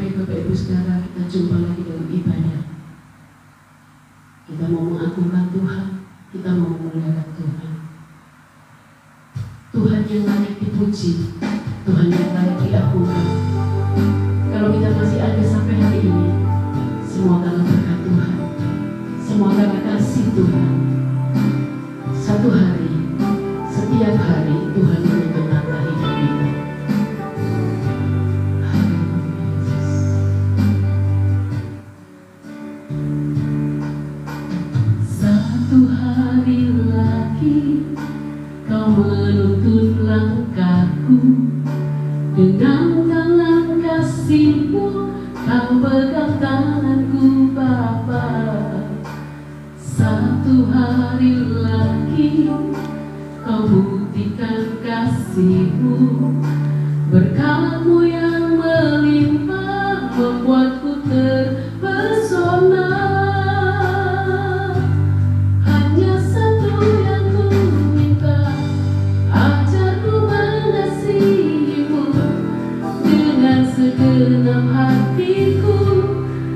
Mari Bapak Ibu Saudara, kita jumpa lagi dalam ibadah. Kita mau mengagungkan Tuhan, kita mau memuliakan Tuhan. Tuhan yang layak dipuji, Tuhan yang layak diagungkan. Kalau kita masih ada sampai hari ini, semua karena berkat Tuhan, semua karena kasih Tuhan. Satu hari, setiap hari Tuhan menuntun langkah hidup kita. Satu hari lagi Kau menuntun langkahku, dengan tangan kasih-Mu Kau pegang tanganku Bapa. Satu hari lagi Kau buktikan kasih-Mu, berkat-Mu yang melimpah membuatku terpesona. Hanya satu yang ku minta, ajarku mengasihi-Mu dengan segenap hatiku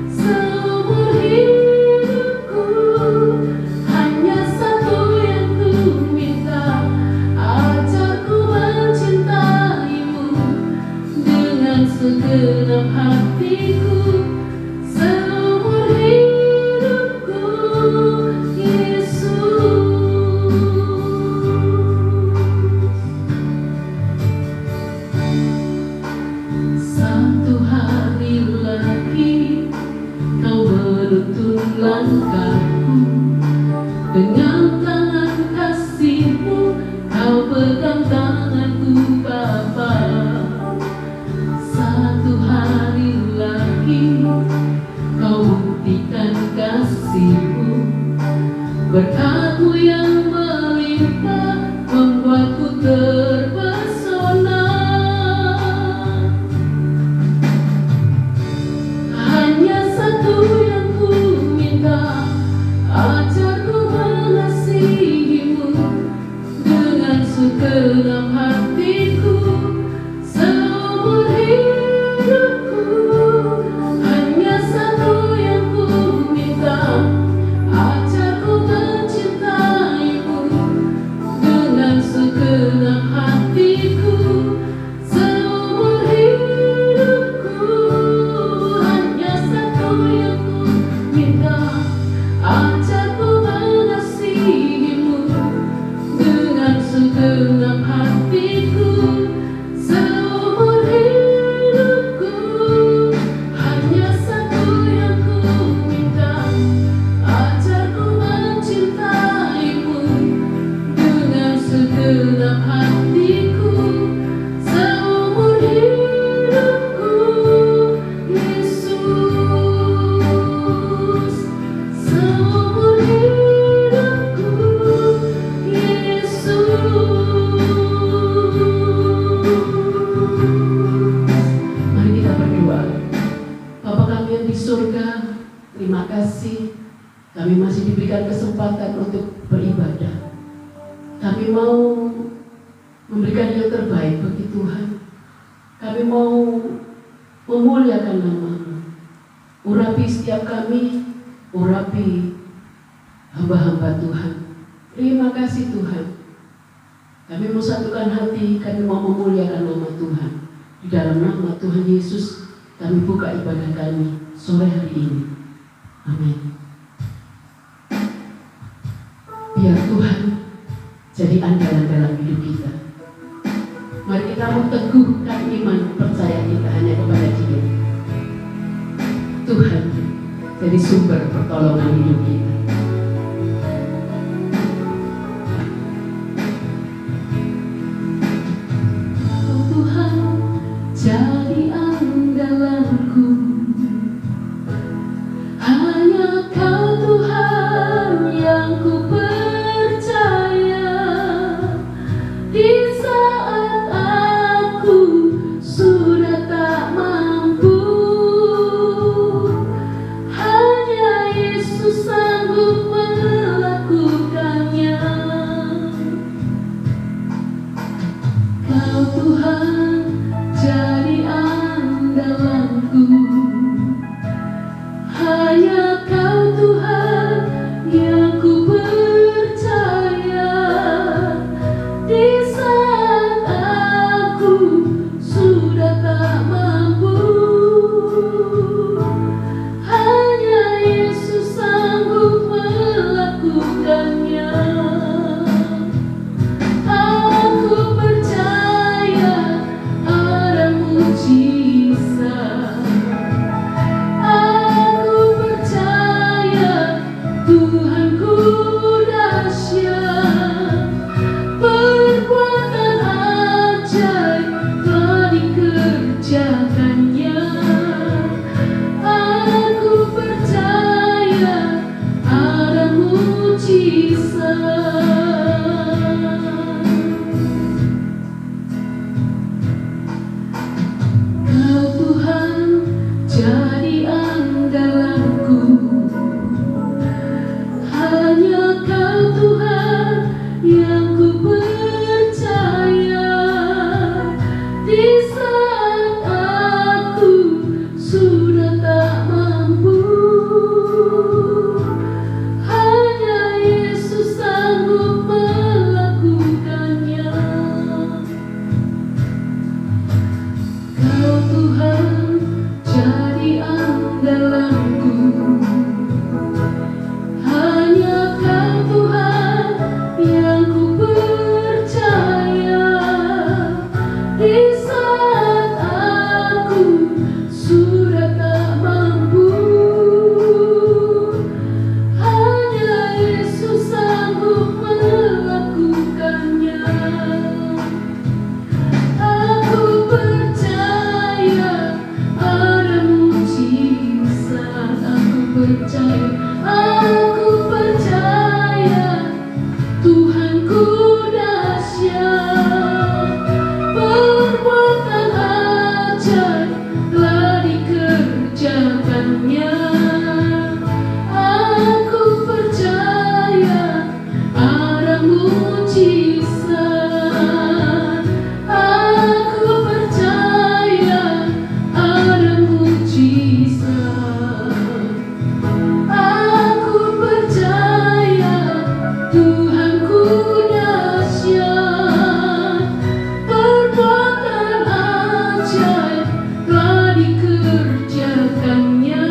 seumur hidupku. Hanya satu yang ku minta, ajarku mencintai-Mu dengan segenap hatiku seumur hidupku, Yesus. Satu hari lagi Kau menuntun langkahku, dengan tangan kasih-Mu Kau pegang tanganku Bapa. Satu hari lagi Kau buktikan kasih-Mu, berkat-Mu yang melimpah membuatku terpesona. Hanya satu yang ku minta, ajarku mengasihi-Mu dengan segenap hatiku seumur hidupku. Hanya satu yang ku minta, ajarku mencintai-Mu dengan segenap hatiku seumur hidupku. Hanya satu yang ku minta, ajarku mengasihi-Mu dengan segenap hatiku seumur hidupku. Hanya satu yang ku minta, ajarku mencintai-Mu dengan segenap hatiku seumur hidupku, Yesus. Seumur hidupku, Yesus. Mari kita berdoa. Bapa kami yang di surga, terima kasih kami masih diberikan kesempatan untuk beribadah. Kami mau memberikan yang terbaik bagi Tuhan. Kami mau memuliakan nama-Mu. Urapi setiap kami, urapi hamba-hamba Tuhan. Terima kasih Tuhan. Kami mau satukan hati, kami mau memuliakan nama Tuhan. Di dalam nama Tuhan Yesus, kami buka ibadah kami sore hari ini. Amin. Biar Tuhan jadi andalan dalam hidup kita. Mari kita teguhkan iman percaya kita hanya kepada Dia. Tuhan jadi sumber pertolongan hidup kita. Oh Tuhan, jadi andalanku. Hanya Kau Tuhan yang ku percaya. Di saat aku sudah tak mampu, hanya Yesus sanggup melakukannya. Kau Tuhan jadi andalanku. jadi andalanku. Hanya Kau Tuhan yang ku percaya. Di saat aku sudah tak mampu, hanya Yesus sanggup melakukannya. Kau Tuhan jadi andalanku. Hanya Kau Tuhan yang ku percaya. Di saat aku sudah tak mampu, hanya Yesus sanggup melakukannya. Aku percaya ada mujizat. Aku percaya Tuhanku dahsyat. Perbuatan ajaib telah dikerjakannya. Aku percaya ada mujizat. Aku percaya ada mujizat. Aku percaya Tuhanku dahsyat. Perbuatan ajaib telah dikerjakannya.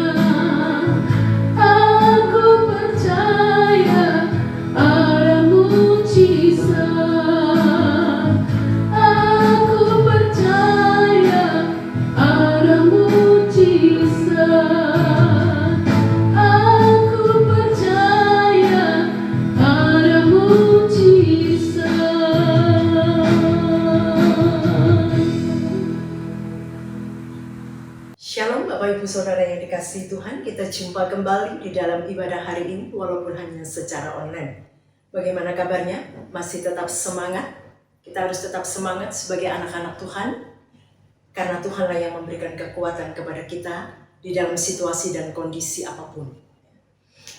Aku percaya ada mujizat. Aku percaya ada mujizat. Aku percaya ada mujizat. Shalom Bapak Ibu Saudara yang dikasihi Tuhan, kita jumpa kembali di dalam ibadah hari ini walaupun hanya secara online. Bagaimana kabarnya? Masih tetap semangat? Kita harus tetap semangat sebagai anak-anak Tuhan, karena Tuhanlah yang memberikan kekuatan kepada kita di dalam situasi dan kondisi apapun.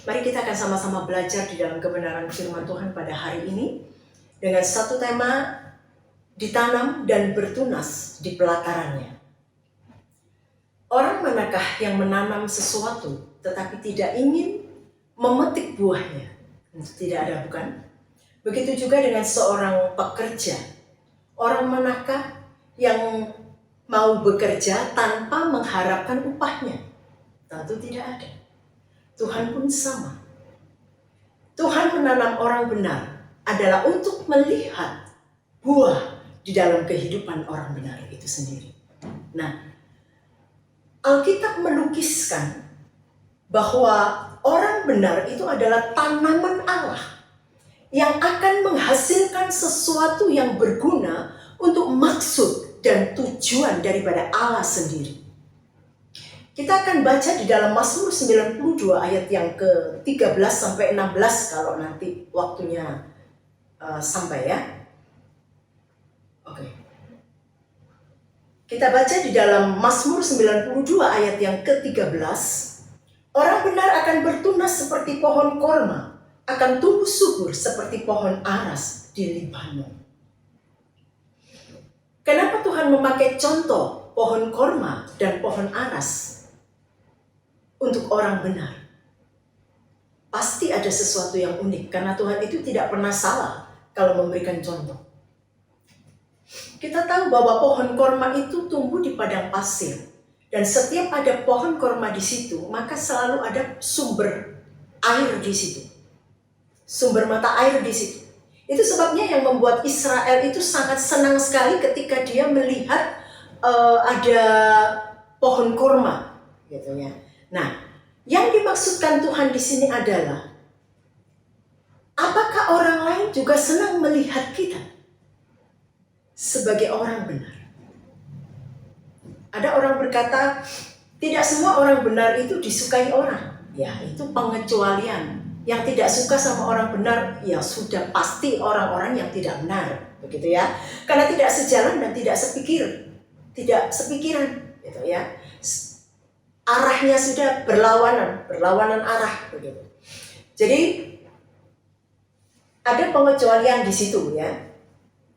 Mari kita akan sama-sama belajar di dalam kebenaran firman Tuhan pada hari ini dengan satu tema, ditanam dan bertunas di pelatarannya. Orang manakah yang menanam sesuatu tetapi tidak ingin memetik buahnya? Tidak ada, bukan? Begitu juga dengan seorang pekerja. Orang manakah yang mau bekerja tanpa mengharapkan upahnya? Tentu tidak ada. Tuhan pun sama. Tuhan menanam orang benar adalah untuk melihat buah di dalam kehidupan orang benar itu sendiri. Nah, Alkitab melukiskan bahwa orang benar itu adalah tanaman Allah yang akan menghasilkan sesuatu yang berguna untuk maksud dan tujuan daripada Allah sendiri. Kita akan baca di dalam Mazmur 92 ayat yang ke-13 sampai 16 kalau nanti waktunya sampai ya. Oke. Kita baca di dalam Mazmur 92 ayat yang ke-13. Orang benar akan bertunas seperti pohon korma, akan tumbuh subur seperti pohon aras di Libanon. Kenapa Tuhan memakai contoh pohon korma dan pohon aras untuk orang benar? Pasti ada sesuatu yang unik, karena Tuhan itu tidak pernah salah kalau memberikan contoh. Kita tahu bahwa pohon korma itu tumbuh di padang pasir. Dan setiap ada pohon korma di situ, maka selalu ada sumber air di situ. Sumber mata air di situ. Itu sebabnya yang membuat Israel itu sangat senang sekali ketika dia melihat ada pohon korma, gitu ya. Nah, yang dimaksudkan Tuhan di sini adalah, apakah orang lain juga senang melihat kita sebagai orang benar? Ada orang berkata, tidak semua orang benar itu disukai orang. Ya, itu pengecualian. Yang tidak suka sama orang benar, ya sudah pasti orang-orang yang tidak benar, begitu ya. Karena tidak sejalan dan tidak sepikiran, gitu ya. arahnya sudah berlawanan arah begitu. Jadi ada pengecualian di situ ya.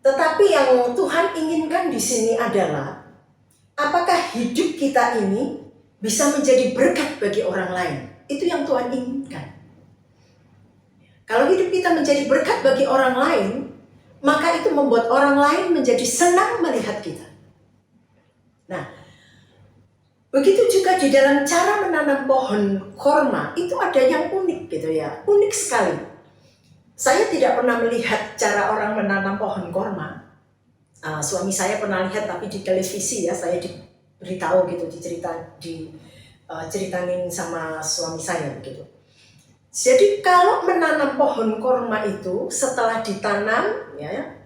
Tetapi yang Tuhan inginkan di sini adalah apakah hidup kita ini bisa menjadi berkat bagi orang lain. Itu yang Tuhan inginkan. Kalau hidup kita menjadi berkat bagi orang lain, maka itu membuat orang lain menjadi senang melihat kita. Nah, begitu juga di dalam cara menanam pohon korma, itu ada yang unik gitu ya, unik sekali. Saya tidak pernah melihat cara orang menanam pohon korma. Suami saya pernah lihat tapi di televisi ya, saya diberitahu gitu, diceritain sama suami saya begitu. Jadi kalau menanam pohon korma itu setelah ditanam ya,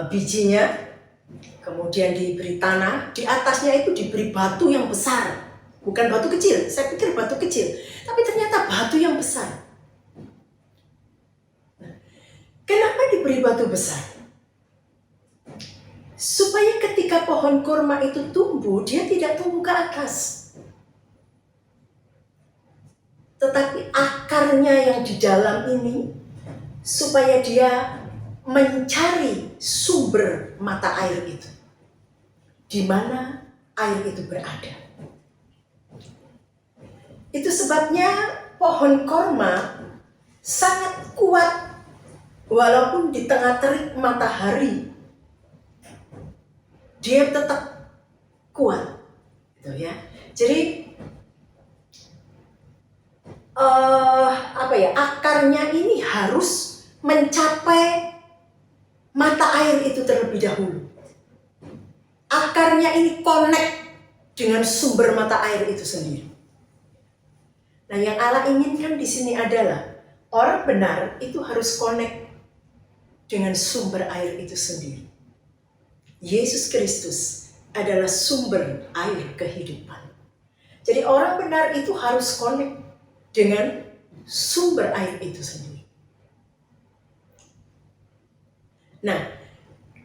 bijinya, kemudian diberi tanah, di atasnya itu diberi batu yang besar. Bukan batu kecil, saya pikir batu kecil, tapi ternyata batu yang besar. Kenapa diberi batu besar? Supaya ketika pohon kurma itu tumbuh, dia tidak tumbuh ke atas. Tetapi akarnya yang di dalam ini, supaya dia mencari sumber mata air itu. Di mana air itu berada. Itu sebabnya pohon kurma sangat kuat walaupun di tengah terik matahari dia tetap kuat, gitu ya. Jadi akarnya ini harus mencapai mata air itu terlebih dahulu. Akarnya ini connect dengan sumber mata air itu sendiri. Nah, yang Allah inginkan di sini adalah orang benar itu harus connect dengan sumber air itu sendiri. Yesus Kristus adalah sumber air kehidupan. Jadi orang benar itu harus connect dengan sumber air itu sendiri. Nah,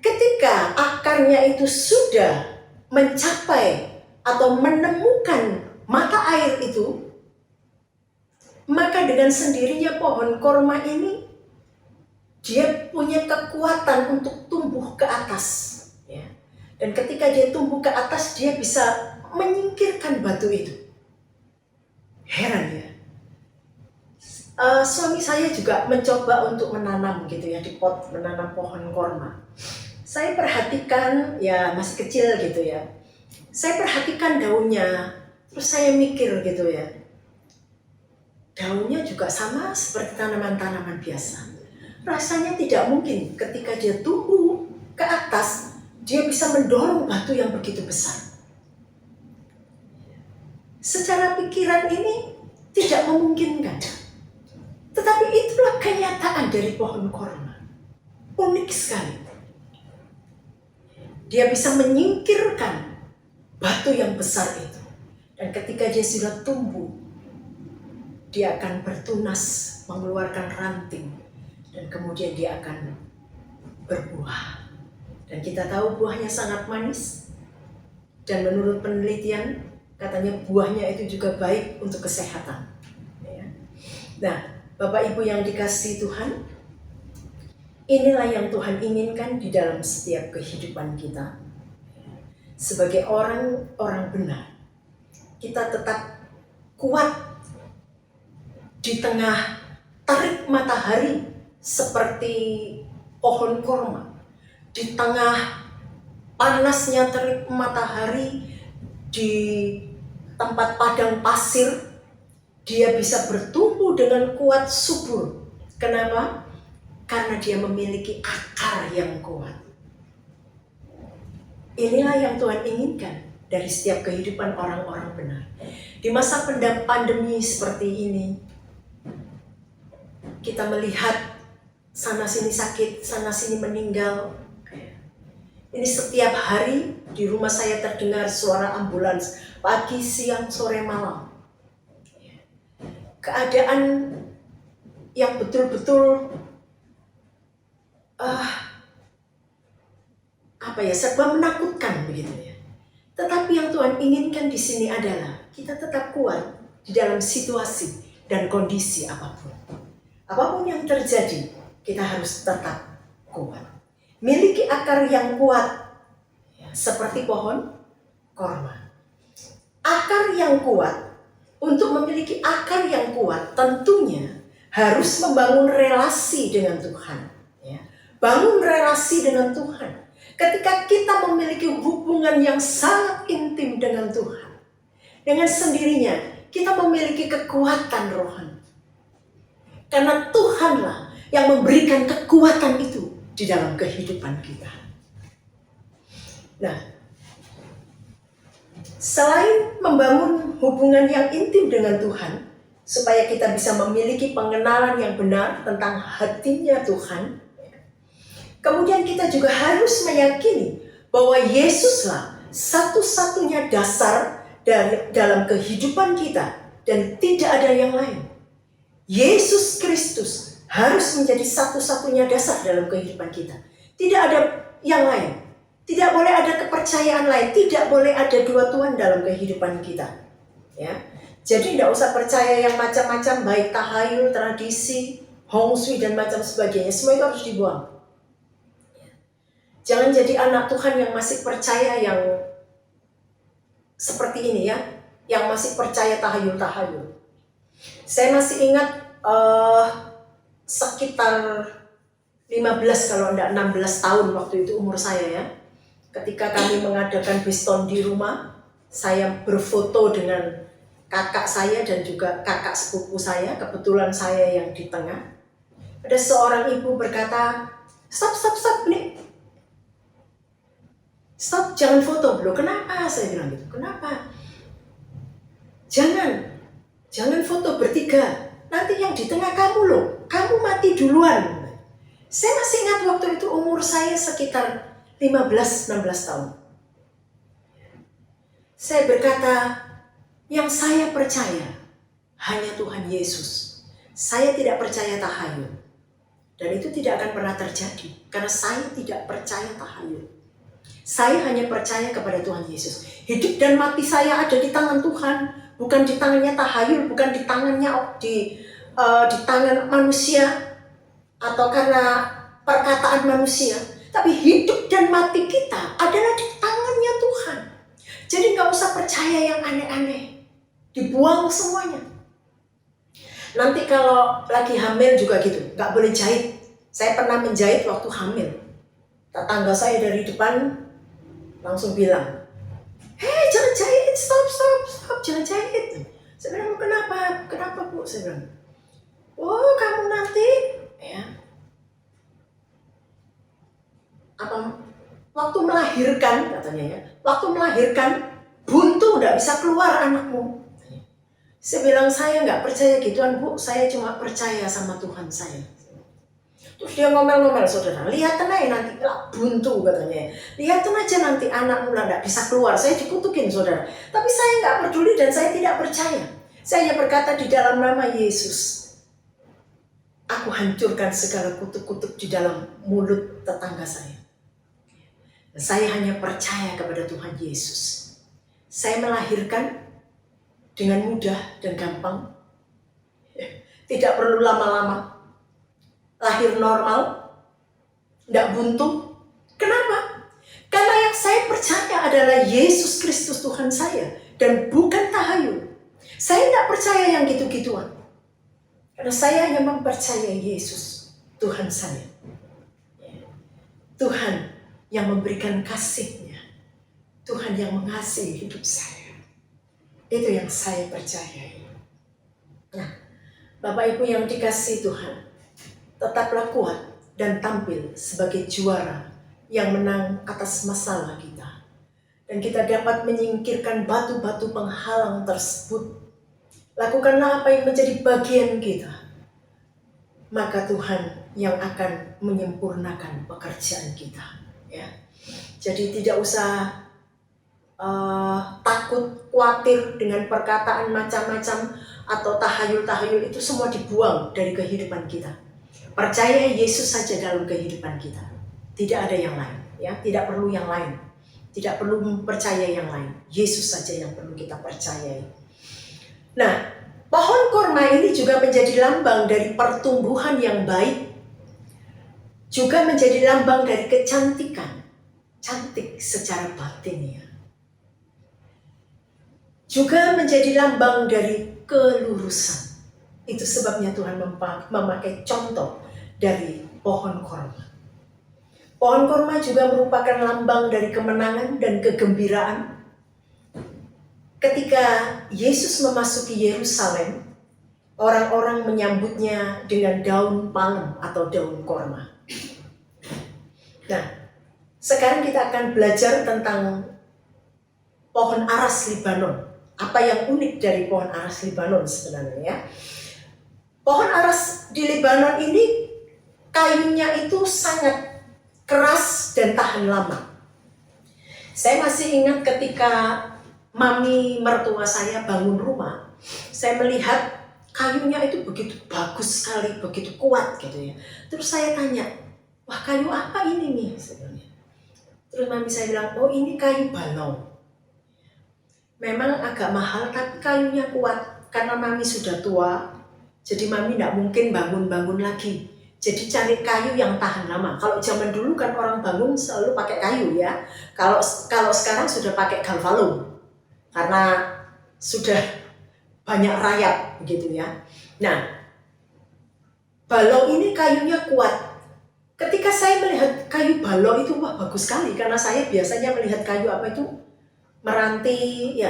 ketika akarnya itu sudah mencapai atau menemukan mata air itu, maka dengan sendirinya pohon korma ini dia punya kekuatan untuk tumbuh ke atas, ya. Dan ketika dia tumbuh ke atas, dia bisa menyingkirkan batu itu. Heran ya. Suami saya juga mencoba untuk menanam gitu ya, di pot menanam pohon korma. Saya perhatikan, ya masih kecil gitu ya. Saya perhatikan daunnya, terus saya mikir gitu ya. Daunnya juga sama seperti tanaman-tanaman biasa. Rasanya tidak mungkin ketika dia tumbuh ke atas, dia bisa mendorong batu yang begitu besar. Secara pikiran ini tidak memungkinkan. Tetapi itulah kenyataan dari pohon korma. Unik sekali. Dia bisa menyingkirkan batu yang besar itu. Dan ketika dia sudah tumbuh, dia akan bertunas, mengeluarkan ranting. Dan kemudian dia akan berbuah. Dan kita tahu buahnya sangat manis. Dan menurut penelitian, katanya buahnya itu juga baik untuk kesehatan. Nah, Bapak Ibu yang dikasihi Tuhan, inilah yang Tuhan inginkan di dalam setiap kehidupan kita. Sebagai orang benar, kita tetap kuat di tengah terik matahari seperti pohon korma. Di tengah panasnya terik matahari di tempat padang pasir, dia bisa bertumbuh dengan kuat subur. Kenapa? Karena dia memiliki akar yang kuat. Inilah yang Tuhan inginkan dari setiap kehidupan orang-orang benar. Di masa pandemi seperti ini, kita melihat sana sini sakit, sana sini meninggal. Ini setiap hari di rumah saya terdengar suara ambulans pagi, siang, sore, malam. Keadaan yang betul-betul serba menakutkan begitu ya. Tetapi yang Tuhan inginkan di sini adalah kita tetap kuat di dalam situasi dan kondisi apapun. Apapun yang terjadi, kita harus tetap kuat. Miliki akar yang kuat, seperti pohon korma. Akar yang kuat, untuk memiliki akar yang kuat tentunya harus membangun relasi dengan Tuhan. Bangun relasi dengan Tuhan. Ketika kita memiliki hubungan yang sangat intim dengan Tuhan, dengan sendirinya kita memiliki kekuatan rohani. Karena Tuhanlah yang memberikan kekuatan itu di dalam kehidupan kita. Nah, selain membangun hubungan yang intim dengan Tuhan, supaya kita bisa memiliki pengenalan yang benar tentang hatinya Tuhan, kemudian kita juga harus meyakini bahwa Yesuslah satu-satunya dasar dalam kehidupan kita dan tidak ada yang lain. Yesus Kristus harus menjadi satu-satunya dasar dalam kehidupan kita. Tidak ada yang lain. Tidak boleh ada kepercayaan lain. Tidak boleh ada dua Tuhan dalam kehidupan kita. Ya. Jadi tidak usah percaya yang macam-macam, baik tahayul, tradisi, hong shui dan macam sebagainya. Semua itu harus dibuang. Jangan jadi anak Tuhan yang masih percaya yang seperti ini ya, yang masih percaya tahayul-tahayul. Saya masih ingat sekitar 15 kalau enggak 16 tahun waktu itu umur saya ya. Ketika kami mengadakan biston di rumah, saya berfoto dengan kakak saya dan juga kakak sepupu saya, kebetulan saya yang di tengah. Ada seorang ibu berkata, stop nih. Stop, jangan foto dulu. Kenapa? Saya bilang gitu. Kenapa? Jangan foto bertiga. Nanti yang di tengah kamu loh. Kamu mati duluan. Saya masih ingat waktu itu umur saya sekitar 15-16 tahun. Saya berkata, yang saya percaya hanya Tuhan Yesus. Saya tidak percaya tahayul. Dan itu tidak akan pernah terjadi. Karena saya tidak percaya tahayul. Saya hanya percaya kepada Tuhan Yesus. Hidup dan mati saya ada di tangan Tuhan, bukan di tangannya tahayul, bukan di tangannya di tangan manusia atau karena perkataan manusia. Tapi hidup dan mati kita adalah di tangannya Tuhan. Jadi nggak usah percaya yang aneh-aneh, dibuang semuanya. Nanti kalau lagi hamil juga gitu, nggak boleh jahit. Saya pernah menjahit waktu hamil. Tetangga saya dari depan langsung bilang, "Hei, jangan jahit, stop, jangan jahit." Saya bilang, kenapa bu? Saya bilang, oh kamu nanti, ya, waktu melahirkan katanya ya, waktu melahirkan buntu nggak bisa keluar anakmu. Saya bilang saya nggak percaya gituan bu, saya cuma percaya sama Tuhan saya. Terus dia ngomel-ngomel, saudara, lihat aja nanti buntu katanya. Lihat aja nanti anakmu nggak bisa keluar. Saya dikutukin saudara. Tapi saya nggak peduli dan saya tidak percaya. Saya hanya berkata di dalam nama Yesus, aku hancurkan segala kutuk-kutuk di dalam mulut tetangga saya. Dan saya hanya percaya kepada Tuhan Yesus. Saya melahirkan dengan mudah dan gampang. Tidak perlu lama-lama. Lahir normal, tidak buntu. Kenapa? Karena yang saya percaya adalah Yesus Kristus Tuhan saya dan bukan tahayul. Saya tidak percaya yang gitu-gituan. Karena saya hanya mempercayai Yesus Tuhan saya. Tuhan yang memberikan kasih-Nya. Tuhan yang mengasihi hidup saya. Itu yang saya percayai. Nah, Bapak Ibu yang dikasihi Tuhan, tetaplah kuat dan tampil sebagai juara yang menang atas masalah kita. Dan kita dapat menyingkirkan batu-batu penghalang tersebut. Lakukanlah apa yang menjadi bagian kita. Maka Tuhan yang akan menyempurnakan pekerjaan kita. Ya. Jadi tidak usah takut, khawatir dengan perkataan macam-macam atau tahayul-tahayul, itu semua dibuang dari kehidupan kita. Percaya Yesus saja dalam kehidupan kita. Tidak ada yang lain, ya, tidak perlu yang lain. Tidak perlu percaya yang lain. Yesus saja yang perlu kita percayai. Nah, pohon kurma ini juga menjadi lambang dari pertumbuhan yang baik. Juga menjadi lambang dari kecantikan. Cantik secara batin ya. Juga menjadi lambang dari kelurusan. Itu sebabnya Tuhan memakai contoh dari pohon korma. Pohon korma juga merupakan lambang dari kemenangan dan kegembiraan. Ketika Yesus memasuki Yerusalem, orang-orang menyambutnya dengan daun palem atau daun korma. Nah, sekarang kita akan belajar tentang pohon aras Libanon. Apa yang unik dari pohon aras Libanon sebenarnya ya? Pohon aras di Libanon ini kayunya itu sangat keras dan tahan lama. Saya masih ingat ketika mami mertua saya bangun rumah, saya melihat kayunya itu begitu bagus sekali, begitu kuat gitu ya. Terus saya tanya, wah kayu apa ini nih sebenarnya? Terus mami saya bilang, oh ini kayu balau. Memang agak mahal tapi kayunya kuat karena mami sudah tua. Jadi mami tidak mungkin bangun-bangun lagi. Jadi cari kayu yang tahan lama. Kalau zaman dulu kan orang bangun selalu pakai kayu ya. Kalau sekarang sudah pakai galvalum karena sudah banyak rayap begitu ya. Nah, balau ini kayunya kuat. Ketika saya melihat kayu balau itu wah bagus sekali karena saya biasanya melihat kayu apa itu meranti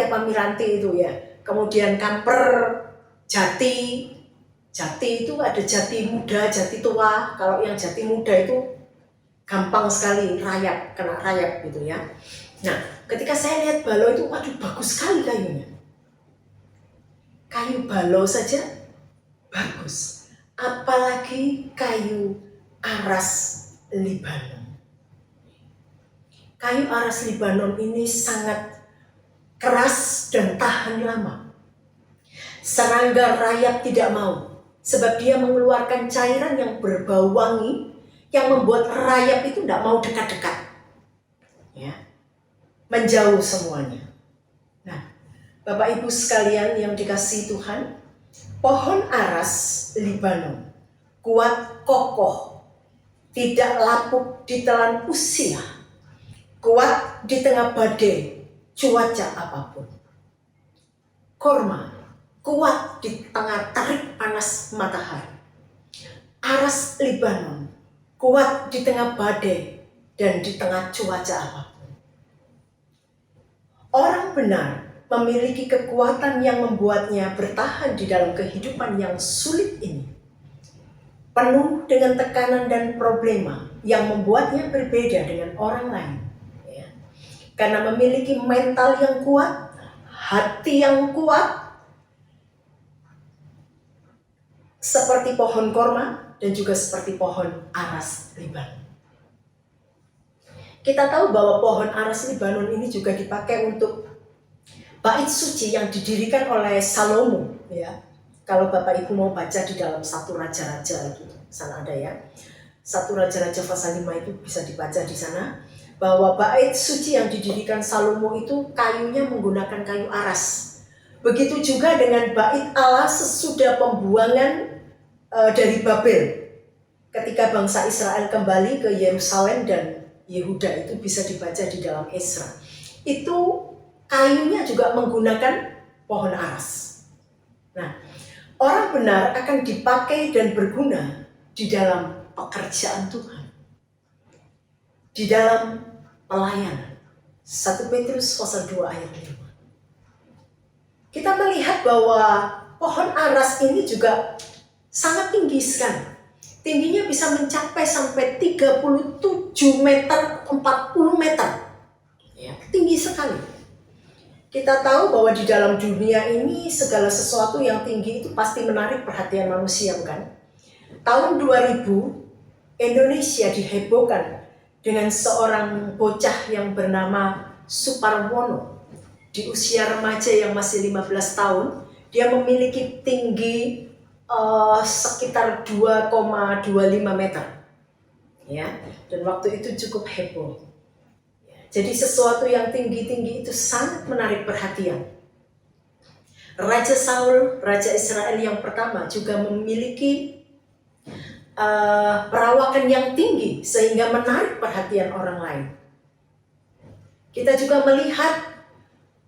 apa miranti itu ya. Kemudian kamper, jati itu ada jati muda, jati tua. Kalau yang jati muda itu gampang sekali rayap, kena rayap gitu ya. Nah, ketika saya lihat balau itu, waduh bagus sekali kayunya. Kayu balau saja bagus, apalagi kayu aras Libanon. Kayu aras Libanon ini sangat keras dan tahan lama. Serangga rayap tidak mau, sebab dia mengeluarkan cairan yang berbau wangi yang membuat rayap itu tidak mau dekat-dekat. Ya, menjauh semuanya. Nah, Bapak Ibu sekalian yang dikasihi Tuhan, pohon aras Libanon kuat kokoh, tidak lapuk ditelan usia, kuat di tengah badai, cuaca apapun. Korma kuat di tengah terik panas matahari. Aras Libanon kuat di tengah badai dan di tengah cuaca apapun. Orang benar memiliki kekuatan yang membuatnya bertahan di dalam kehidupan yang sulit ini. Penuh dengan tekanan dan problema yang membuatnya berbeda dengan orang lain. Ya. Karena memiliki mental yang kuat, hati yang kuat, seperti pohon korma dan juga seperti pohon aras Libanon. Kita tahu bahwa pohon aras Libanon ini juga dipakai untuk bait suci yang didirikan oleh Salomo. Ya. Kalau Bapak Ibu mau baca di dalam 1 Raja-Raja itu, sana ada ya. 1 Raja-Raja pasal 5 itu bisa dibaca di sana. Bahwa bait suci yang didirikan Salomo itu kayunya menggunakan kayu aras. Begitu juga dengan bait Allah sesudah pembuangan dari Babel. Ketika bangsa Israel kembali ke Yerusalem dan Yehuda, itu bisa dibaca di dalam Esra. Itu kayunya juga menggunakan pohon aras. Nah, orang benar akan dipakai dan berguna di dalam pekerjaan Tuhan. Di dalam pelayanan. 1 Petrus pasal 2 ayat 5. Kita melihat bahwa pohon aras ini juga sangat tinggi sekali. Tingginya bisa mencapai sampai 37 meter, 40 meter. Ya, tinggi sekali. Kita tahu bahwa di dalam dunia ini segala sesuatu yang tinggi itu pasti menarik perhatian manusia, bukan? Tahun 2000, Indonesia dihebohkan dengan seorang bocah yang bernama Suparwono. Di usia remaja yang masih 15 tahun, dia memiliki tinggi sekitar 2,25 meter. Ya, dan waktu itu cukup heboh. Jadi sesuatu yang tinggi-tinggi itu sangat menarik perhatian. Raja Saul, Raja Israel yang pertama juga memiliki perawakan yang tinggi sehingga menarik perhatian orang lain. Kita juga melihat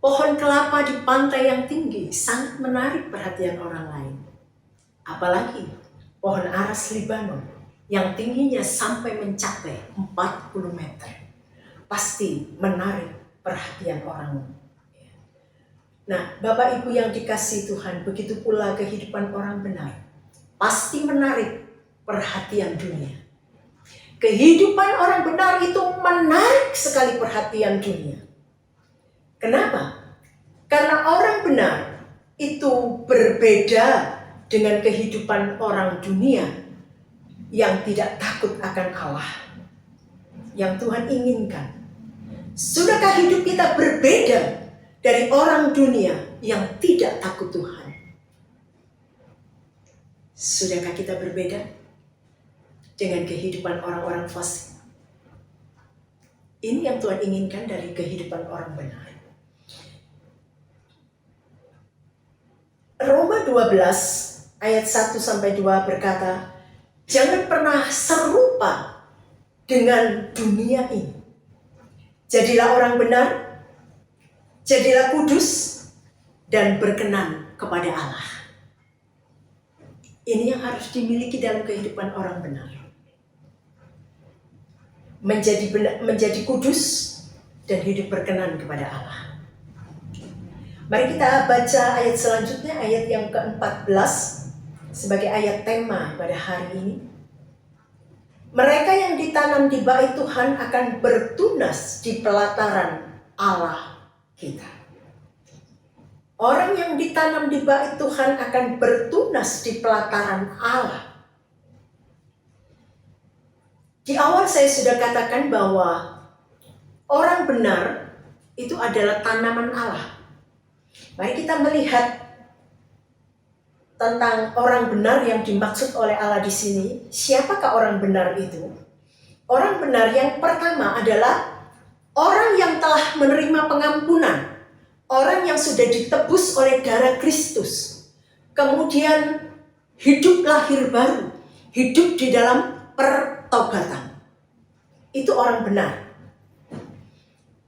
pohon kelapa di pantai yang tinggi sangat menarik perhatian orang lain. Apalagi pohon aras Libanon yang tingginya sampai mencapai 40 meter. Pasti menarik perhatian orang. Nah, Bapak Ibu yang dikasihi Tuhan, begitu pula kehidupan orang benar. Pasti menarik perhatian dunia. Kehidupan orang benar itu menarik sekali perhatian dunia. Kenapa? Karena orang benar itu berbeda dengan kehidupan orang dunia yang tidak takut akan Allah, yang Tuhan inginkan. Sudahkah hidup kita berbeda dari orang dunia yang tidak takut Tuhan? Sudahkah kita berbeda dengan kehidupan orang-orang fasik? Ini yang Tuhan inginkan dari kehidupan orang benar. Roma 12 ayat 1-2 berkata, jangan pernah serupa dengan dunia ini. Jadilah orang benar, jadilah kudus, dan berkenan kepada Allah. Ini yang harus dimiliki dalam kehidupan orang benar. Menjadi kudus dan hidup berkenan kepada Allah. Mari kita baca ayat selanjutnya, ayat yang ke-14 sebagai ayat tema pada hari ini. Mereka yang ditanam di bait Tuhan akan bertunas di pelataran Allah kita. Orang yang ditanam di bait Tuhan akan bertunas di pelataran Allah. Di awal saya sudah katakan bahwa orang benar itu adalah tanaman Allah. Mari kita melihat tentang orang benar yang dimaksud oleh Allah di sini. Siapakah orang benar itu? Orang benar yang pertama adalah orang yang telah menerima pengampunan. Orang yang sudah ditebus oleh darah Kristus. Kemudian hidup lahir baru. Hidup di dalam pertobatan. Itu orang benar.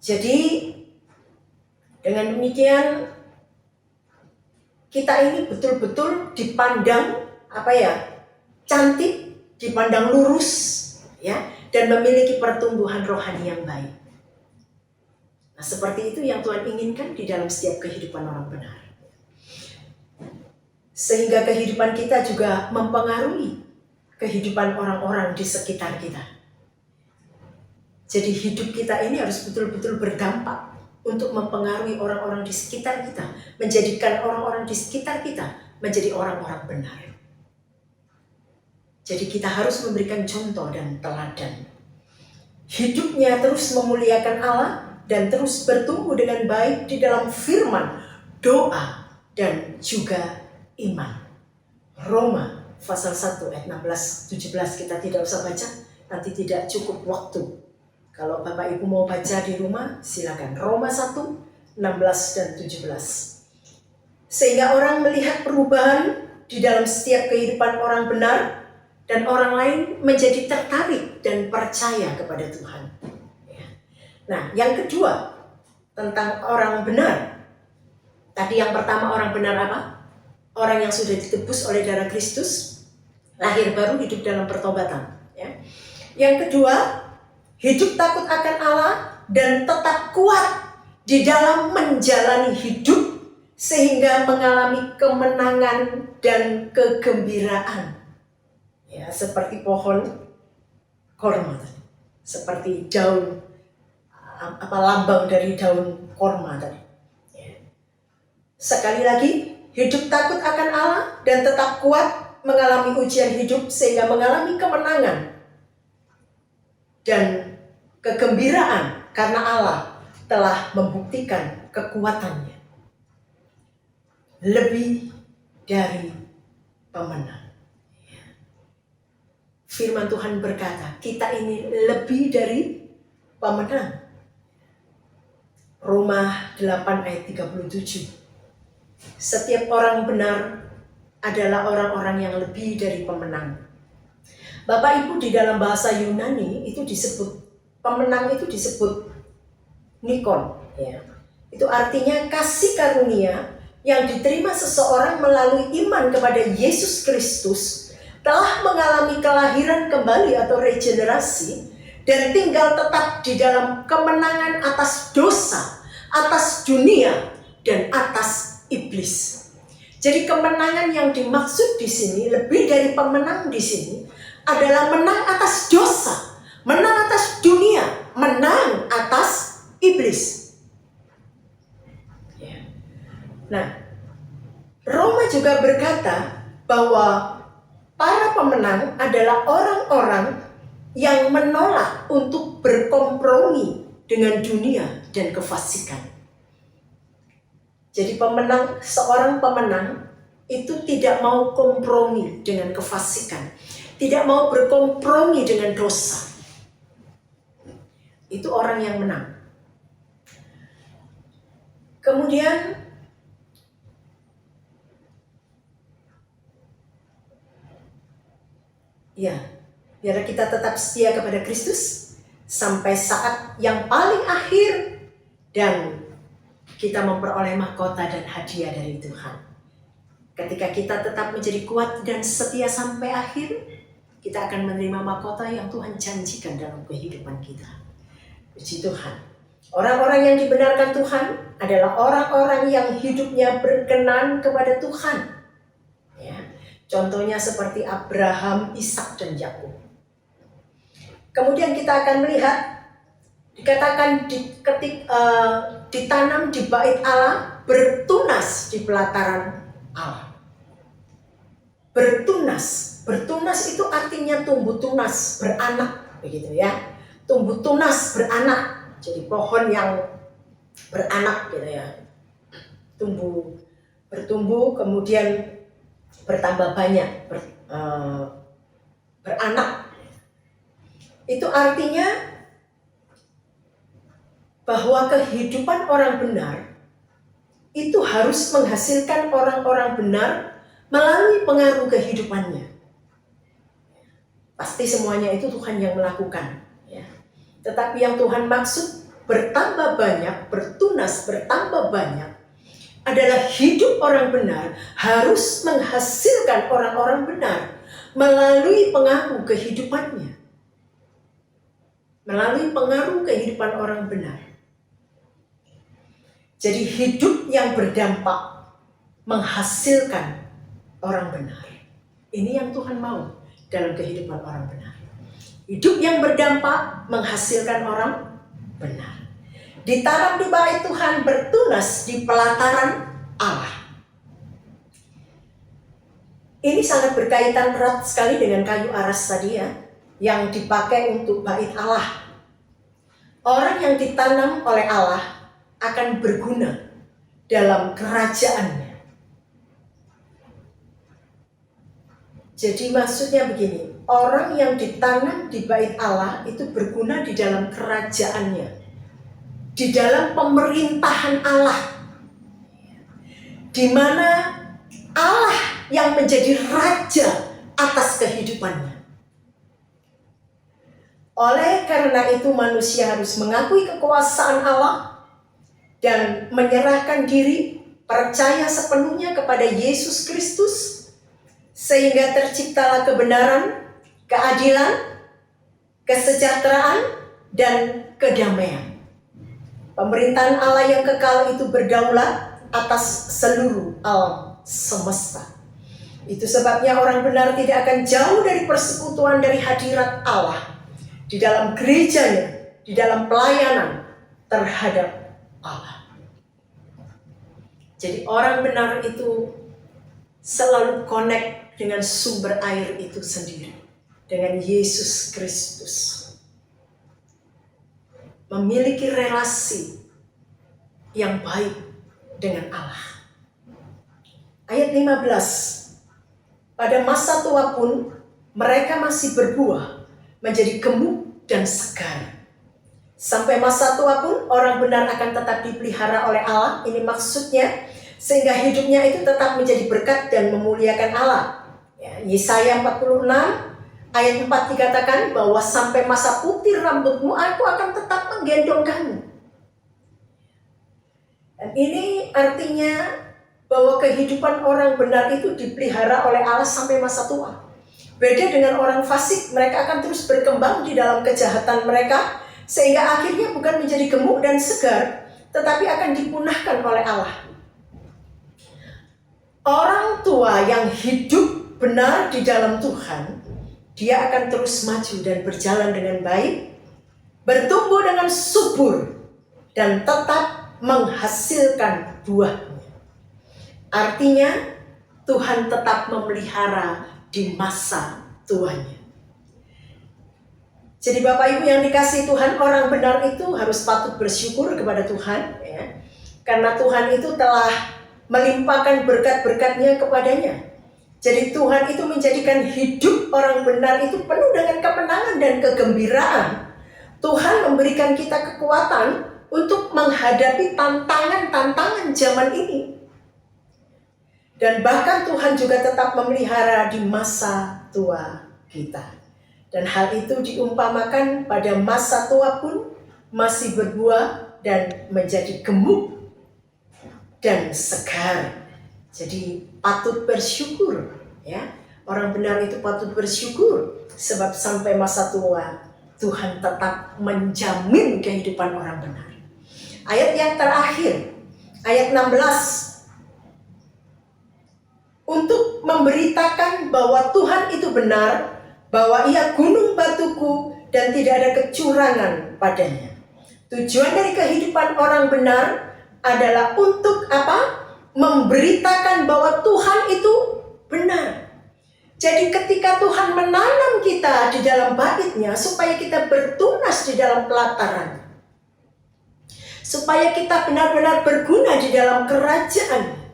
Jadi dengan demikian kita ini betul-betul dipandang cantik, dipandang lurus, ya, dan memiliki pertumbuhan rohani yang baik. Nah, seperti itu yang Tuhan inginkan di dalam setiap kehidupan orang benar. Sehingga kehidupan kita juga mempengaruhi kehidupan orang-orang di sekitar kita. Jadi hidup kita ini harus betul-betul berdampak untuk mempengaruhi orang-orang di sekitar kita, menjadikan orang-orang di sekitar kita menjadi orang-orang benar. Jadi kita harus memberikan contoh dan teladan. Hidupnya terus memuliakan Allah dan terus bertumbuh dengan baik di dalam firman, doa, dan juga iman. Roma pasal 1 ayat 16-17 kita tidak usah baca, nanti tidak cukup waktu. Kalau Bapak Ibu mau baca di rumah, silakan. Roma 1, 16 dan 17. Sehingga orang melihat perubahan di dalam setiap kehidupan orang benar, dan orang lain menjadi tertarik dan percaya kepada Tuhan. Nah, yang kedua, tentang orang benar. Tadi yang pertama orang benar apa? Orang yang sudah ditebus oleh darah Kristus, lahir baru, hidup dalam pertobatan. Yang kedua, hidup takut akan Allah dan tetap kuat di dalam menjalani hidup sehingga mengalami kemenangan dan kegembiraan. Ya, seperti pohon korma, seperti daun lambang dari daun korma tadi. Ya. Sekali lagi, hidup takut akan Allah dan tetap kuat mengalami ujian hidup sehingga mengalami kemenangan dan kegembiraan karena Allah telah membuktikan kekuatannya. Lebih dari pemenang. Firman Tuhan berkata, kita ini lebih dari pemenang. Roma 8 ayat 37. Setiap orang benar adalah orang-orang yang lebih dari pemenang. Bapak Ibu, di dalam bahasa Yunani itu disebut pemenang, itu disebut Nikon, ya. Itu artinya kasih karunia yang diterima seseorang melalui iman kepada Yesus Kristus, telah mengalami kelahiran kembali atau regenerasi, dan tinggal tetap di dalam kemenangan atas dosa, atas dunia, dan atas iblis. Jadi kemenangan yang dimaksud di sini, lebih dari pemenang di sini, adalah menang atas dosa, menang atas dunia, menang atas iblis. Ya. Nah, Roma juga berkata bahwa para pemenang adalah orang-orang yang menolak untuk berkompromi dengan dunia dan kefasikan. Jadi seorang pemenang itu tidak mau kompromi dengan kefasikan, tidak mau berkompromi dengan dosa. Itu orang yang menang. Kemudian biar kita tetap setia kepada Kristus sampai saat yang paling akhir, dan kita memperoleh mahkota dan hadiah dari Tuhan. Ketika kita tetap menjadi kuat dan setia sampai akhir, kita akan menerima mahkota yang Tuhan janjikan dalam kehidupan kita. Puji Tuhan. Orang-orang yang dibenarkan Tuhan adalah orang-orang yang hidupnya berkenan kepada Tuhan. Ya. Contohnya seperti Abraham, Ishak, dan Yakub. Kemudian kita akan melihat, dikatakan ditanam di bait Allah, bertunas di pelataran Allah. Bertunas itu artinya tumbuh tunas, beranak, begitu ya. Tumbuh tunas, beranak. Jadi pohon yang beranak, gitu ya. Bertumbuh, kemudian bertambah banyak, beranak. Itu artinya bahwa kehidupan orang benar itu harus menghasilkan orang-orang benar melalui pengaruh kehidupannya. Pasti semuanya itu Tuhan yang melakukan, ya. Tetapi yang Tuhan maksud bertambah banyak, bertunas, bertambah banyak, adalah hidup orang benar harus menghasilkan orang-orang benar melalui pengaruh kehidupannya. Melalui pengaruh kehidupan orang benar. Jadi hidup yang berdampak menghasilkan orang benar. Ini yang Tuhan mau dalam kehidupan orang benar. Hidup yang berdampak menghasilkan orang benar. Ditanam di bait Tuhan, bertunas di pelataran Allah. Ini sangat berkaitan erat sekali dengan kayu aras tadi, ya, yang dipakai untuk bait Allah. Orang yang ditanam oleh Allah akan berguna dalam kerajaannya. Jadi maksudnya begini, orang yang ditanam di bait Allah itu berguna di dalam kerajaannya, di dalam pemerintahan Allah, di mana Allah yang menjadi raja atas kehidupannya. Oleh karena itu manusia harus mengakui kekuasaan Allah dan menyerahkan diri, percaya sepenuhnya kepada Yesus Kristus, sehingga terciptalah kebenaran, keadilan, kesejahteraan, dan kedamaian. Pemerintahan Allah yang kekal itu berdaulat atas seluruh alam semesta. Itu sebabnya orang benar tidak akan jauh dari persekutuan dari hadirat Allah, di dalam gerejanya, di dalam pelayanan terhadap Allah. Jadi orang benar itu selalu connect dengan sumber air itu sendiri, dengan Yesus Kristus. Memiliki relasi yang baik dengan Allah. Ayat 15. Pada masa tua pun mereka masih berbuah, menjadi gemuk dan segar. Sampai masa tua pun orang benar akan tetap dipelihara oleh Allah. Ini maksudnya sehingga hidupnya itu tetap menjadi berkat dan memuliakan Allah. Ya, Yesaya 46 ayat 4 dikatakan bahwa sampai masa putih rambutmu aku akan tetap menggendong kamu. Dan ini artinya bahwa kehidupan orang benar itu dipelihara oleh Allah sampai masa tua. Beda dengan orang fasik, mereka akan terus berkembang di dalam kejahatan mereka, sehingga akhirnya bukan menjadi gemuk dan segar, tetapi akan dipunahkan oleh Allah. Orang tua yang hidup benar di dalam Tuhan, dia akan terus maju dan berjalan dengan baik, bertumbuh dengan subur, dan tetap menghasilkan buahnya. Artinya, Tuhan tetap memelihara di masa tuanya. Jadi Bapak Ibu yang dikasihi Tuhan, orang benar itu harus patut bersyukur kepada Tuhan, ya, karena Tuhan itu telah melimpahkan berkat-berkatnya kepadanya. Jadi Tuhan itu menjadikan hidup orang benar itu penuh dengan kemenangan dan kegembiraan. Tuhan memberikan kita kekuatan untuk menghadapi tantangan-tantangan zaman ini. Dan bahkan Tuhan juga tetap memelihara di masa tua kita. Dan hal itu diumpamakan pada masa tua pun masih berbuah dan menjadi gemuk dan segar. Jadi patut bersyukur, ya. Orang benar itu patut bersyukur sebab sampai masa tua Tuhan tetap menjamin kehidupan orang benar. Ayat yang terakhir, ayat 16. Untuk memberitakan bahwa Tuhan itu benar, bahwa Ia gunung batuku dan tidak ada kecurangan padanya. Tujuan dari kehidupan orang benar adalah untuk apa? Memberitakan bahwa Tuhan itu benar. Jadi ketika Tuhan menanam kita di dalam bait-Nya supaya kita bertunas di dalam pelataran, supaya kita benar-benar berguna di dalam kerajaan.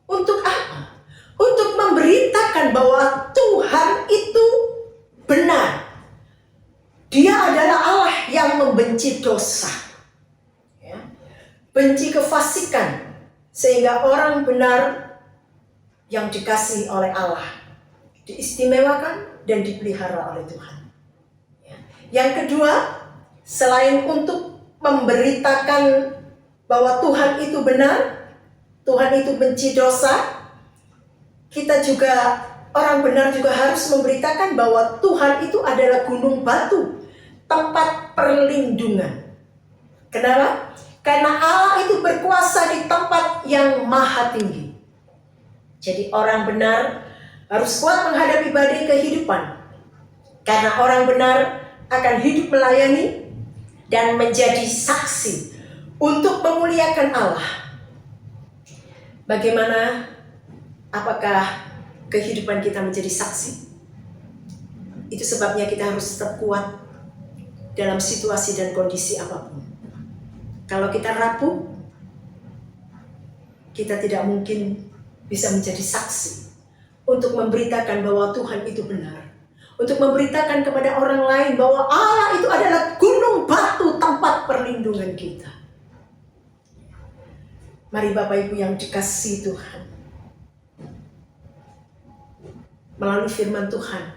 Untuk apa? Untuk memberitakan bahwa Tuhan itu benar. Dia adalah Allah yang membenci dosa, ya, benci kefasikan, sehingga orang benar yang dikasihi oleh Allah diistimewakan dan dipelihara oleh Tuhan. Ya. Yang kedua, selain untuk memberitakan bahwa Tuhan itu benar, Tuhan itu benci dosa, kita juga, orang benar juga harus memberitakan bahwa Tuhan itu adalah gunung batu, tempat perlindungan. Kenapa? Karena Allah itu berkuasa di tempat yang maha tinggi. Jadi orang benar harus kuat menghadapi badai kehidupan. Karena orang benar akan hidup melayani dan menjadi saksi untuk memuliakan Allah. Bagaimana? Apakah kehidupan kita menjadi saksi? Itu sebabnya kita harus tetap kuat dalam situasi dan kondisi apapun. Kalau kita rapuh, kita tidak mungkin bisa menjadi saksi untuk memberitakan bahwa Tuhan itu benar. Untuk memberitakan kepada orang lain bahwa Allah itu adalah gunung batu tempat perlindungan kita. Mari Bapak Ibu yang dikasihi Tuhan, melalui firman Tuhan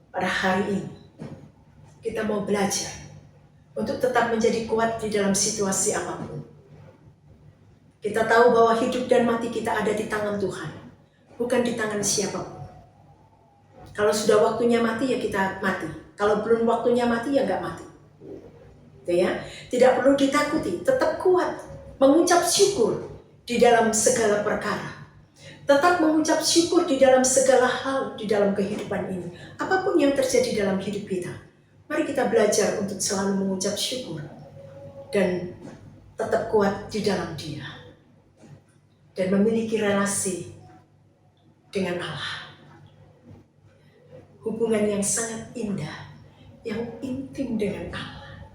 pada hari ini, kita mau belajar untuk tetap menjadi kuat di dalam situasi apapun. Kita tahu bahwa hidup dan mati kita ada di tangan Tuhan, bukan di tangan siapapun. Kalau sudah waktunya mati ya kita mati, kalau belum waktunya mati ya nggak mati. Ya, tidak perlu ditakuti, tetap kuat, mengucap syukur di dalam segala perkara. Tetap mengucap syukur di dalam segala hal di dalam kehidupan ini. Apapun yang terjadi dalam hidup kita, mari kita belajar untuk selalu mengucap syukur dan tetap kuat di dalam Dia dan memiliki relasi dengan Allah. Hubungan yang sangat indah, yang intim dengan Allah,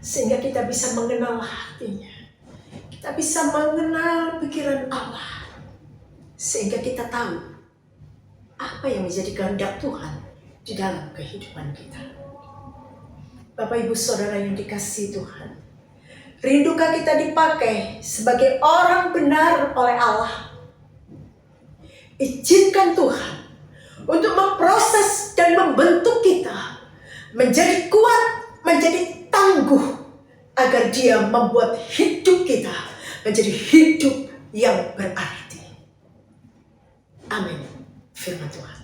sehingga kita bisa mengenal hatinya, kita bisa mengenal pikiran Allah, sehingga kita tahu apa yang menjadi kehendak Tuhan di dalam kehidupan kita. Bapak Ibu Saudara yang dikasihi Tuhan, rindukah kita dipakai sebagai orang benar oleh Allah? Izinkan Tuhan untuk memproses dan membentuk kita menjadi kuat, menjadi tangguh, agar Dia membuat hidup kita menjadi hidup yang berarti. Amin. Firman Tuhan.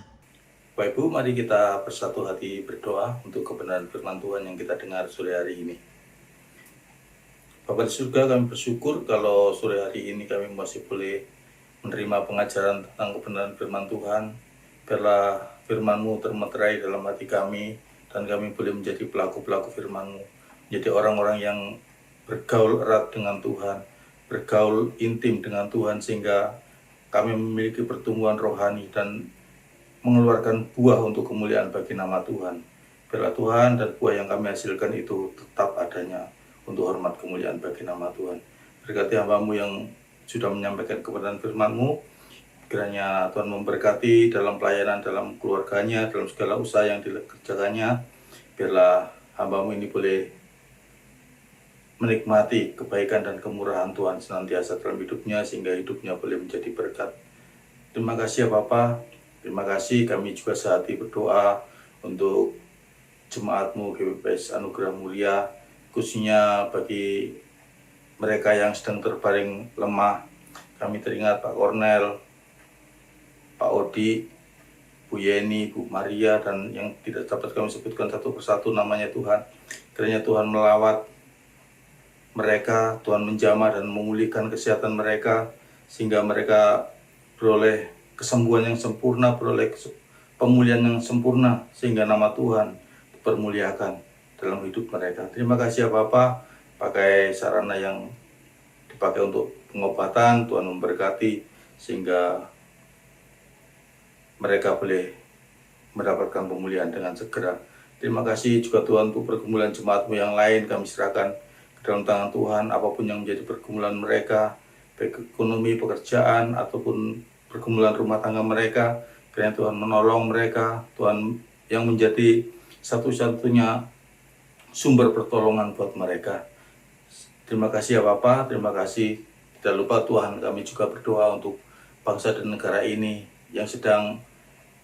Bapak Ibu, mari kita bersatu hati berdoa untuk kebenaran firman Tuhan yang kita dengar sore hari ini. Bapa di surga, kami bersyukur kalau sore hari ini kami masih boleh menerima pengajaran tentang kebenaran firman Tuhan. Biarlah firman-Mu termeterai dalam hati kami, dan kami boleh menjadi pelaku-pelaku firman-Mu, menjadi orang-orang yang bergaul erat dengan Tuhan, bergaul intim dengan Tuhan, sehingga kami memiliki pertumbuhan rohani dan mengeluarkan buah untuk kemuliaan bagi nama Tuhan. Biarlah Tuhan dan buah yang kami hasilkan itu tetap adanya untuk hormat kemuliaan bagi nama Tuhan. Berkati hamba-Mu yang sudah menyampaikan kebenaran firman-Mu, kiranya Tuhan memberkati dalam pelayanan, dalam keluarganya, dalam segala usaha yang dikerjakannya. Biarlah hamba-Mu ini boleh menikmati kebaikan dan kemurahan Tuhan senantiasa dalam hidupnya, sehingga hidupnya boleh menjadi berkat. Terima kasih ya Bapa. Terima kasih, kami juga sehati berdoa untuk jemaat-Mu GBPS Anugerah Mulia, khususnya bagi mereka yang sedang terbaring lemah. Kami teringat Pak Kornel, Pak Odi, Bu Yeni, Bu Maria, dan yang tidak dapat kami sebutkan satu persatu namanya Tuhan. Kiranya Tuhan melawat mereka, Tuhan menjamah dan memulihkan kesehatan mereka, sehingga mereka beroleh kesembuhan yang sempurna, beroleh pemulihan yang sempurna, sehingga nama Tuhan dipermuliakan dalam hidup mereka. Terima kasih ya Bapak, pakai sarana yang dipakai untuk pengobatan, Tuhan memberkati, sehingga mereka boleh mendapatkan pemulihan dengan segera. Terima kasih juga Tuhan untuk pergumulan jemaat-Mu yang lain, kami serahkan ke dalam tangan Tuhan, apapun yang menjadi pergumulan mereka, baik ekonomi, pekerjaan, ataupun pergumulan rumah tangga mereka. Kiranya Tuhan menolong mereka, Tuhan yang menjadi satu-satunya sumber pertolongan buat mereka. Terima kasih ya Bapak, terima kasih. Tidak lupa Tuhan, kami juga berdoa untuk bangsa dan negara ini yang sedang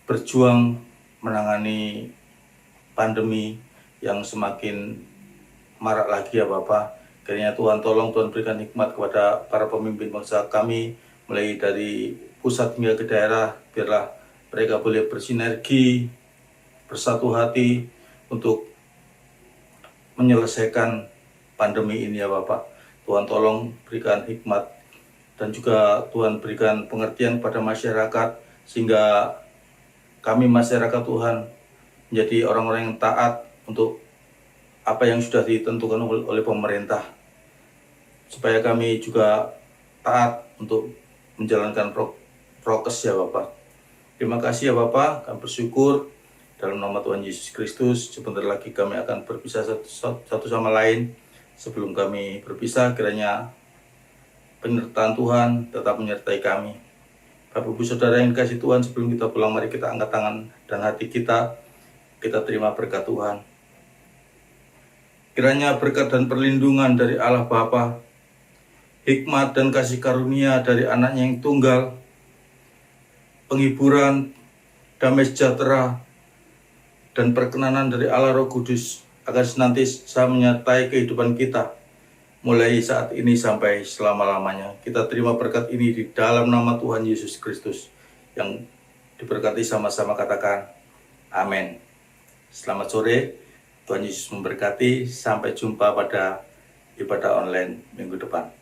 berjuang menangani pandemi yang semakin marak lagi ya Bapak. Kiranya Tuhan tolong, Tuhan berikan hikmat kepada para pemimpin bangsa kami, mulai dari pusat hingga ke daerah. Biarlah mereka boleh bersinergi, bersatu hati untuk menyelesaikan pandemi ini ya Bapak. Tuhan tolong berikan hikmat, dan juga Tuhan berikan pengertian kepada masyarakat, sehingga kami masyarakat Tuhan menjadi orang-orang yang taat untuk apa yang sudah ditentukan oleh pemerintah, supaya kami juga taat untuk menjalankan prokes ya Bapak. Terima kasih ya Bapak, kami bersyukur dalam nama Tuhan Yesus Kristus. Sebentar lagi kami akan berpisah satu sama lain. Sebelum kami berpisah, kiranya penyertaan Tuhan tetap menyertai kami. Bapak Ibu Saudara yang dikasihi Tuhan, sebelum kita pulang, mari kita angkat tangan dan hati kita terima berkat Tuhan. Kiranya berkat dan perlindungan dari Allah Bapa, hikmat dan kasih karunia dari anaknya yang tunggal, penghiburan, damai sejahtera, dan perkenanan dari Allah Roh Kudus akan senantiasa menyertai kehidupan kita, mulai saat ini sampai selama-lamanya. Kita terima berkat ini di dalam nama Tuhan Yesus Kristus, yang diberkati sama-sama katakan amin. Selamat sore, Tuhan Yesus memberkati. Sampai jumpa pada ibadah online minggu depan.